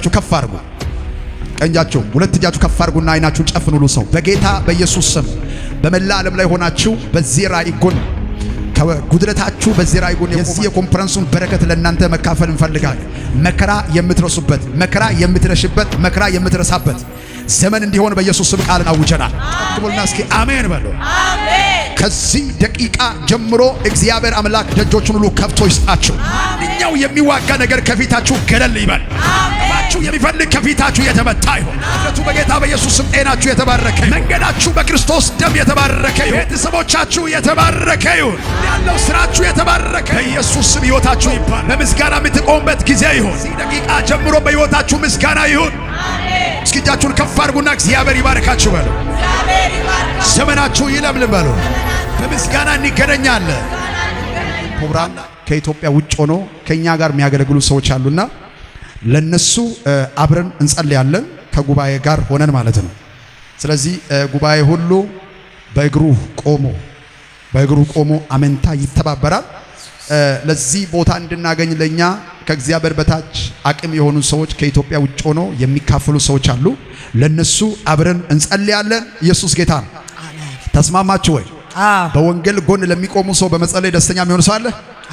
ቀኛችሁ ከፍ አድርጉ። ቀኛችሁ ሁለት እጃችሁ ከፍ አድርጉና አይናችሁን ጨፍኑ። ሁሉ ሰው በጌታ በኢየሱስ ስም በመላ ዓለም ላይ ሆናችሁ በዚህ ራእይ ጎን ከጉድለታችሁ በዚህ ራእይ ጎን የዚህ የኮንፈረንሱን በረከት ለእናንተ መካፈል እንፈልጋለን። መከራ የምትረሱበት፣ መከራ የምትረሽበት፣ መከራ የምትረሳበት ዘመን እንዲሆን በኢየሱስ ስም ቃልን አውጀናል። ተቀበሉና እስኪ አሜን በሉ። አሜን። ከዚህ ደቂቃ ጀምሮ እግዚአብሔር አምላክ ደጆቹን ሁሉ ከፍቶ ይስጣችሁ። ማንኛው የሚዋጋ ነገር ከፊታችሁ ገለል ይበል። አሜን። የሚፈልግ ከፊታችሁ የተመታ ይሁን። አለቱ በጌታ በኢየሱስ ስም ጤናችሁ የተባረከ ይሁን። መንገዳችሁ በክርስቶስ ደም የተባረከ ይሁን። ቤተሰቦቻችሁ የተባረከ ይሁን። ያለው ስራችሁ የተባረከ በኢየሱስ ስም ሕይወታችሁ ይባረክ። በምስጋና የምትቆሙበት ጊዜ ይሁን። ከዚህ ደቂቃ ጀምሮ በሕይወታችሁ ምስጋና ይሁን። አሜን። እስኪ እጃችሁን ከፍ አድርጉና እግዚአብሔር ይባርካችሁ በሉ። እግዚአብሔር ይባርካችሁ። ዘመናችሁ ይለምልም በሉ። በምስጋና እንገናኛለን። ፕሮግራም ከኢትዮጵያ ውጭ ሆኖ ከኛ ጋር የሚያገለግሉ ሰዎች አሉና ለነሱ አብረን እንጸልያለን ከጉባኤ ጋር ሆነን ማለት ነው። ስለዚህ ጉባኤ ሁሉ በእግሩ ቆሞ አመንታ ይተባበራል። ለዚህ ቦታ እንድናገኝ ለኛ ከእግዚአብሔር በታች አቅም የሆኑ ሰዎች ከኢትዮጵያ ውጭ ሆኖ የሚካፈሉ ሰዎች አሉ። ለነሱ አብረን እንጸልያለን። ኢየሱስ ጌታ ነው። ተስማማችሁ ወይ? በወንጌል ጎን ለሚቆሙ ሰው በመጸለይ ደስተኛ የሚሆን ሰው አለ?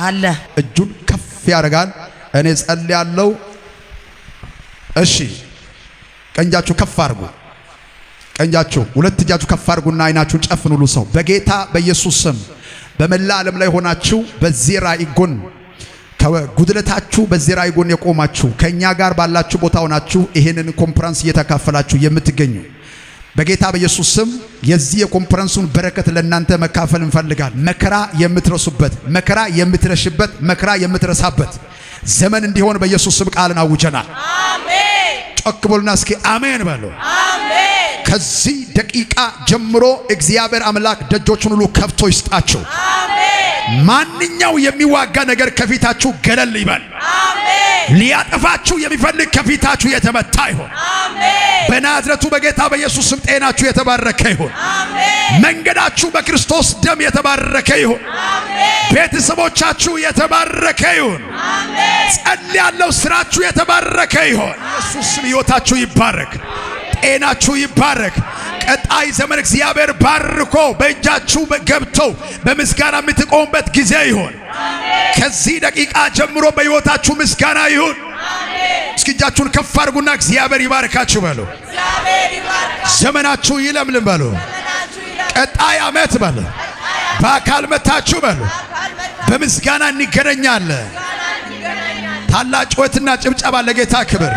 አለ። እጁን ከፍ ያደርጋል። እኔ ጸልያለሁ። እሺ፣ ቀኛችሁ ከፍ አድርጉ። ቀኛችሁ ሁለት እጃችሁ ከፍ አድርጉና አይናችሁን ጨፍኑ። ሁሉ ሰው በጌታ በኢየሱስ ስም በመላ ዓለም ላይ ሆናችሁ በዚህ ራእይ ጎን ከጉድለታችሁ በዚህ ራእይ ጎን የቆማችሁ ከኛ ጋር ባላችሁ ቦታ ሆናችሁ ይሄንን ኮንፈረንስ እየተካፈላችሁ የምትገኙ በጌታ በኢየሱስ ስም የዚህ የኮንፈረንሱን በረከት ለእናንተ መካፈል እንፈልጋለን። መከራ የምትረሱበት፣ መከራ የምትረሽበት፣ መከራ የምትረሳበት ዘመን እንዲሆን በኢየሱስ ስም ቃልን አውጀናል። አሜን። ጮክ በሉና እስኪ አሜን በሉ። አሜን። ከዚህ ደቂቃ ጀምሮ እግዚአብሔር አምላክ ደጆቹን ሁሉ ከፍቶ ይስጣችሁ። አሜን። ማንኛው የሚዋጋ ነገር ከፊታችሁ ገለል ይበል። አሜን። ሊያጠፋችሁ የሚፈልግ ከፊታችሁ የተመታ ይሁን። አሜን። በናዝሬቱ በጌታ በኢየሱስ ስም ጤናችሁ የተባረከ ይሁን። አሜን። መንገዳችሁ በክርስቶስ ደም የተባረከ ይሁን። አሜን። ቤተሰቦቻችሁ የተባረከ ይሁን። አሜን። ጸልያለሁ፣ ስራችሁ የተባረከ ይሁን። ኢየሱስ ስም ሕይወታችሁ ይባረክ፣ ጤናችሁ ይባረክ። ቀጣይ ዘመን እግዚአብሔር ባርኮ በእጃችሁ ገብተው በምስጋና የምትቆሙበት ጊዜ ይሁን። ከዚህ ደቂቃ ጀምሮ በሕይወታችሁ ምስጋና ይሁን። እስኪ እጃችሁን ከፍ አድርጉና እግዚአብሔር ይባርካችሁ በሉ። ዘመናችሁ ይለምልም በሉ። ቀጣይ ዓመት በሉ። በአካል መታችሁ በሉ። በምስጋና እንገናኛለን። ታላቅ ጩኸትና ጭብጨባ ለጌታ ክብር።